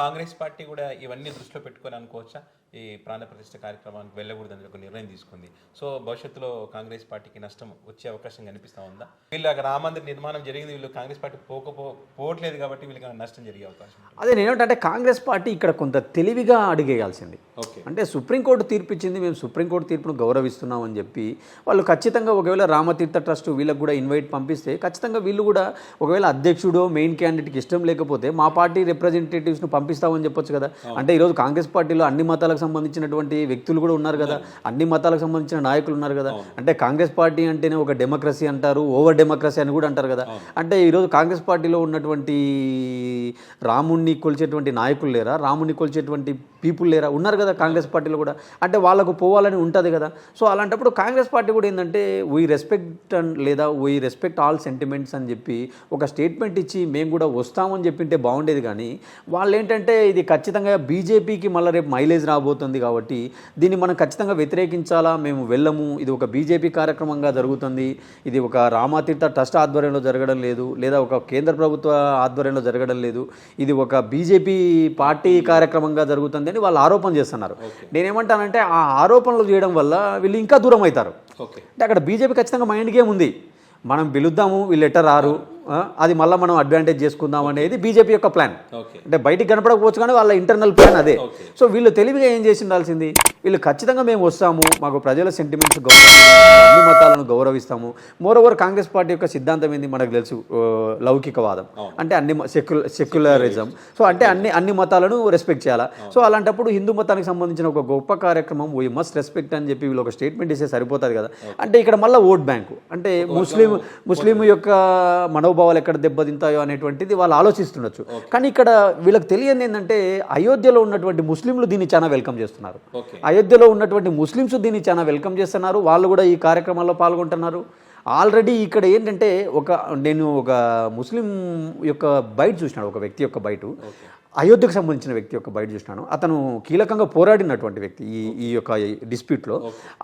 Congress party కూడా ఇవన్నీ దృష్టిలో పెట్టుకొని అనుకోవచ్చా ఈ ప్రాణ ప్రతిష్ఠ కార్యక్రమానికి వెళ్ళకూడదని ఒక నిర్ణయం తీసుకుంది. సో భవిష్యత్తులో కాంగ్రెస్ పార్టీకి నష్టం వచ్చే అవకాశం కనిపిస్తా ఉందా? వీళ్ళు అక్కడ రామ మందిర్ నిర్మాణం జరిగింది, వీళ్ళు కాంగ్రెస్ పార్టీ పోవట్లేదు కాబట్టి వీళ్ళకి నష్టం జరిగే అవకాశం. అదే నేనేంటంటే కాంగ్రెస్ పార్టీ ఇక్కడ కొంత తెలివిగా అడిగేయాల్సింది. అంటే సుప్రీంకోర్టు తీర్పు ఇచ్చింది, మేము సుప్రీంకోర్టు తీర్పును గౌరవిస్తున్నాం అని చెప్పి వాళ్ళు ఖచ్చితంగా ఒకవేళ రామతీర్థ ట్రస్ట్ వీళ్ళకి కూడా ఇన్వైట్ పంపిస్తే ఖచ్చితంగా వీళ్ళు కూడా ఒకవేళ అధ్యక్షుడో మెయిన్ క్యాండిడేట్కి ఇష్టం లేకపోతే మా పార్టీ రిప్రజెంటేటివ్స్ను పంపిస్తామని చెప్పొచ్చు కదా. అంటే ఈరోజు కాంగ్రెస్ పార్టీలో అన్ని మతాలకు సంబంధించినటువంటి వ్యక్తులు కూడా ఉన్నారు కదా, అన్ని మతాలకు సంబంధించిన నాయకులు ఉన్నారు కదా. అంటే కాంగ్రెస్ పార్టీ అంటేనే ఒక డెమోక్రసీ అంటారు, ఓవర్ డెమోక్రసీ అని కూడా అంటారు కదా. అంటే ఈరోజు కాంగ్రెస్ పార్టీలో ఉన్నటువంటి రాముణ్ణి కొలిచేటువంటి నాయకులు లేరా, రాముణ్ణి కొలిచేటువంటి పీపుల్ లేరా, ఉన్నారు కదా కాంగ్రెస్ పార్టీలో కూడా. అంటే వాళ్ళకు పోవాలని ఉంటుంది కదా. సో అలాంటప్పుడు కాంగ్రెస్ పార్టీ కూడా ఏంటంటే వీ రెస్పెక్ట్ లేదా వీ రెస్పెక్ట్ ఆల్ సెంటిమెంట్స్ అని చెప్పి ఒక స్టేట్మెంట్ ఇచ్చి మేము కూడా వస్తామని చెప్పింటే బాగుండేది. కానీ వాళ్ళు ఏంటంటే ఇది ఖచ్చితంగా బీజేపీకి మళ్ళీ రేపు మైలేజ్ రాబోతుంది కాబట్టి దీన్ని మనం ఖచ్చితంగా వ్యతిరేకించాలా, మేము వెళ్ళము, ఇది ఒక బీజేపీ కార్యక్రమంగా జరుగుతుంది, ఇది ఒక రామతీర్థ ట్రస్ట్ ఆధ్వర్యంలో జరగడం లేదు, లేదా ఒక కేంద్ర ప్రభుత్వ ఆధ్వర్యంలో జరగడం లేదు, ఇది ఒక బీజేపీ పార్టీ కార్యక్రమంగా జరుగుతుంది అని వాళ్ళు ఆరోపణ చేస్తున్నారు. నేనేమంటానంటే ఆ ఆరోపణలు చేయడం వల్ల వీళ్ళు ఇంకా దూరం అవుతారు. అంటే అక్కడ బీజేపీ ఖచ్చితంగా మైండ్ గేమ్ ఉంది, మనం పిలుద్దాము వీళ్ళు ఎట్ట రారు, అది మళ్ళీ మనం అడ్వాంటేజ్ చేసుకుందాం అనేది బీజేపీ యొక్క ప్లాన్. అంటే బయటికి కనపడకపోవచ్చు కానీ వాళ్ళ ఇంటర్నల్ ప్లాన్ అదే. సో వీళ్ళు తెలివిగా ఏం చేసి ఉండాల్సింది, వీళ్ళు ఖచ్చితంగా మేము వస్తాము, మాకు ప్రజల సెంటిమెంట్స్ అన్ని మతాలను గౌరవిస్తాము. మోరోవర్ కాంగ్రెస్ పార్టీ యొక్క సిద్ధాంతం ఏంది మనకు తెలుసు, లౌకికవాదం, అంటే అన్ని సెక్యులరిజం. సో అంటే అన్ని మతాలను రెస్పెక్ట్ చేయాలా. సో అలాంటప్పుడు హిందూ మతానికి సంబంధించిన ఒక గొప్ప కార్యక్రమం వీ మస్ట్ రెస్పెక్ట్ అని చెప్పి వీళ్ళు ఒక స్టేట్మెంట్ ఇస్తే సరిపోతుంది కదా. అంటే ఇక్కడ మళ్ళీ ఓట్ బ్యాంకు, అంటే ముస్లిం యొక్క మనోభావాలు ఎక్కడ దెబ్బతింటాయో అనేటువంటిది వాళ్ళు ఆలోచిస్తుండొచ్చు. కానీ ఇక్కడ వీళ్ళకి తెలియదు ఏంటంటే అయోధ్యలో ఉన్నటువంటి ముస్లింలు దీన్ని చాలా వెల్కమ్ చేస్తున్నారు, అయోధ్యలో ఉన్నటువంటి ముస్లిమ్స్ దీన్ని చాలా వెల్కమ్ చేస్తున్నారు, వాళ్ళు కూడా ఈ కార్యక్రమాల్లో పాల్గొంటున్నారు. ఆల్రెడీ ఇక్కడ ఏంటంటే నేను ఒక ముస్లిం యొక్క బయట చూసినాడు, ఒక వ్యక్తి యొక్క బయట, అయోధ్యకు సంబంధించిన వ్యక్తి యొక్క బయట చూసినాను. అతను కీలకంగా పోరాడినటువంటి వ్యక్తి ఈ యొక్క డిస్ప్యూట్లో.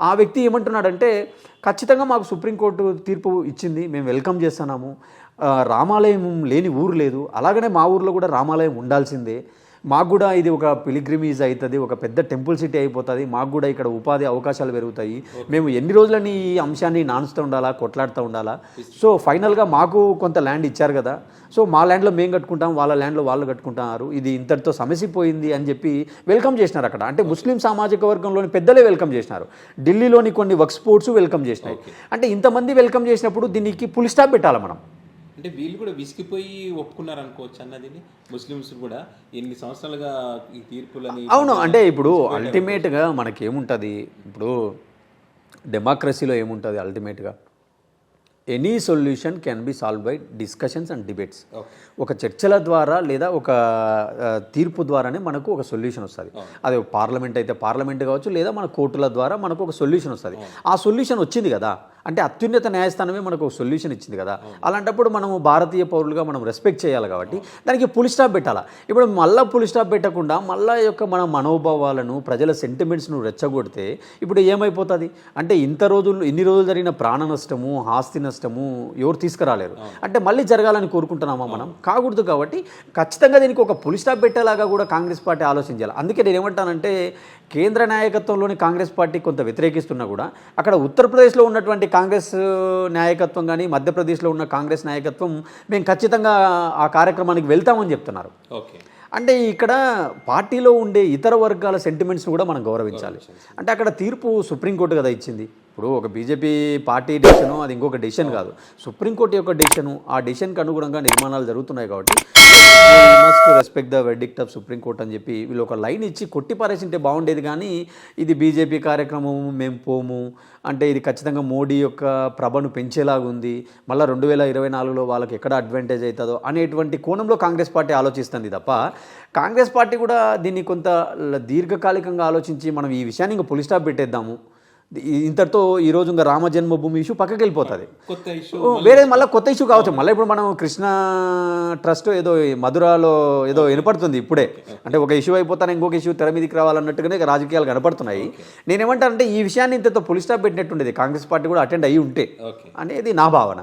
ఆ వ్యక్తి ఏమంటున్నాడంటే ఖచ్చితంగా మాకు సుప్రీంకోర్టు తీర్పు ఇచ్చింది, మేము వెల్కమ్ చేస్తున్నాము, రామాలయం లేని ఊరు లేదు, అలాగనే మా ఊర్లో కూడా రామాలయం ఉండాల్సిందే, మాకు కూడా ఇది ఒక పిలిగ్రిమేజ్ అవుతుంది, ఒక పెద్ద టెంపుల్ సిటీ అయిపోతుంది, మాకు కూడా ఇక్కడ ఉపాధి అవకాశాలు పెరుగుతాయి, మేము ఎన్ని రోజులని ఈ అంశాన్ని నానుస్తూ ఉండాలా, కొట్లాడుతూ ఉండాలా. సో ఫైనల్గా మాకు కొంత ల్యాండ్ ఇచ్చారు కదా, సో మా ల్యాండ్లో మేము కట్టుకుంటాం, వాళ్ళ ల్యాండ్లో వాళ్ళు కట్టుకుంటున్నారు, ఇది ఇంతటితో సమసిపోయింది అని చెప్పి వెల్కమ్ చేసినారు అక్కడ. అంటే ముస్లిం సామాజిక వర్గంలోని పెద్దలే వెల్కమ్ చేసినారు, ఢిల్లీలోని కొన్ని వర్క్ స్పోర్ట్స్ వెల్కమ్ చేసినాయి. అంటే ఇంతమంది వెల్కమ్ చేసినప్పుడు దీనికి ఫుల్ స్టాప్ పెట్టాలి మనం. అంటే వీళ్ళు కూడా విసిగిపోయి ఒప్పుకున్నారు అనుకోవచ్చు అన్నది, ముస్లిమ్స్ కూడా ఎన్ని సంవత్సరాలుగా ఈ తీర్పులని. అవును, అంటే ఇప్పుడు అల్టిమేట్గా మనకేముంటుంది, ఇప్పుడు డెమోక్రసీలో ఏముంటుంది, అల్టిమేట్గా any solution can be solve by discussions and debates. ఒక చర్చల ద్వారా లేదా ఒక తీర్పు ద్వారానే మనకు ఒక సొల్యూషన్ వస్తుంది. అదే పార్లమెంట్ అయితే పార్లమెంట్ కావచ్చు, లేదా మన కోర్టుల ద్వారా మనకు ఒక సొల్యూషన్ వస్తుంది. ఆ సొల్యూషన్ వచ్చింది కదా, అంటే అత్యున్నత న్యాయస్థానమే మనకు ఒక సొల్యూషన్ ఇచ్చింది కదా. అలాంటప్పుడు మనము భారతీయ పౌరులుగా మనం రెస్పెక్ట్ చేయాలి కాబట్టి దానికి ఫుల్ స్టాప్ పెట్టాలా. ఇప్పుడు మళ్ళీ ఫుల్ స్టాప్ పెట్టకుండా మళ్ళీ యొక్క మన మనోభావాలను ప్రజల సెంటిమెంట్స్ను రెచ్చగొడితే ఇప్పుడు ఏమైపోతుంది అంటే ఇన్ని రోజులు జరిగిన ప్రాణ నష్టము, ఆస్తి నష్టము ఎవరు తీసుకురాలేరు. అంటే మళ్ళీ జరగాలని కోరుకుంటున్నామా మనం? కాకూడదు. కాబట్టి ఖచ్చితంగా దీనికి ఒక ఫుల్ స్టాప్ పెట్టేలాగా కూడా కాంగ్రెస్ పార్టీ ఆలోచించాలి. అందుకే నేను ఏమంటానంటే కేంద్ర నాయకత్వంలోని కాంగ్రెస్ పార్టీ కొంత వ్యతిరేకిస్తున్నా కూడా అక్కడ ఉత్తరప్రదేశ్లో ఉన్నటువంటి కాంగ్రెస్ నాయకత్వం కానీ మధ్యప్రదేశ్లో ఉన్న కాంగ్రెస్ నాయకత్వం మేము ఖచ్చితంగా ఆ కార్యక్రమానికి వెళ్తామని చెప్తున్నారు. అంటే ఇక్కడ పార్టీలో ఉండే ఇతర వర్గాల సెంటిమెంట్స్ని కూడా మనం గౌరవించాలి. అంటే అక్కడ తీర్పు సుప్రీంకోర్టు కదా ఇచ్చింది. ఇప్పుడు ఒక బీజేపీ పార్టీ డెసిషను అది ఇంకొక డెసిషన్ కాదు, సుప్రీంకోర్టు యొక్క డెసిషను. ఆ డెసిషన్కి అనుగుణంగా నిర్మాణాలు జరుగుతున్నాయి కాబట్టి must respect the verdict of supreme court అని చెప్పి వీళ్ళు ఒక లైన్ ఇచ్చి కొట్టి పారేసింటే బాగుండేది. కానీ ఇది బీజేపీ కార్యక్రమం, మేము పోము అంటే ఇది ఖచ్చితంగా మోడీ యొక్క ప్రభను పెంచేలాగుంది, మళ్ళీ 2024లో వాళ్ళకి ఎక్కడ అడ్వాంటేజ్ అవుతుందో అనేటువంటి కోణంలో కాంగ్రెస్ పార్టీ ఆలోచిస్తుంది తప్ప కాంగ్రెస్ పార్టీ కూడా దీన్ని కొంత దీర్ఘకాలికంగా ఆలోచించి మనం ఈ విషయాన్ని ఇంకా ఫుల్ స్టాప్ పెట్టేద్దాము, ఇంతటితో ఈరోజు ఇంకా రామ జన్మభూమి ఇష్యూ పక్కకి వెళ్ళిపోతుంది, వేరే మళ్ళీ కొత్త ఇష్యూ కావచ్చు. మళ్ళీ ఇప్పుడు మనం కృష్ణ ట్రస్ట్ ఏదో మధురాలో ఏదో వినపడుతుంది ఇప్పుడే, అంటే ఒక ఇష్యూ అయిపోతానే ఇంకొక ఇష్యూ తెర మీదకి రావాలన్నట్టుగానే రాజకీయాలు కనపడుతున్నాయి. నేనేమంటానంటే ఈ విషయాన్ని ఇంతతో ఫుల్ స్టాప్ పెట్టినట్టుండేది కాంగ్రెస్ పార్టీ కూడా అటెండ్ అయ్యి ఉంటే అనేది నా భావన.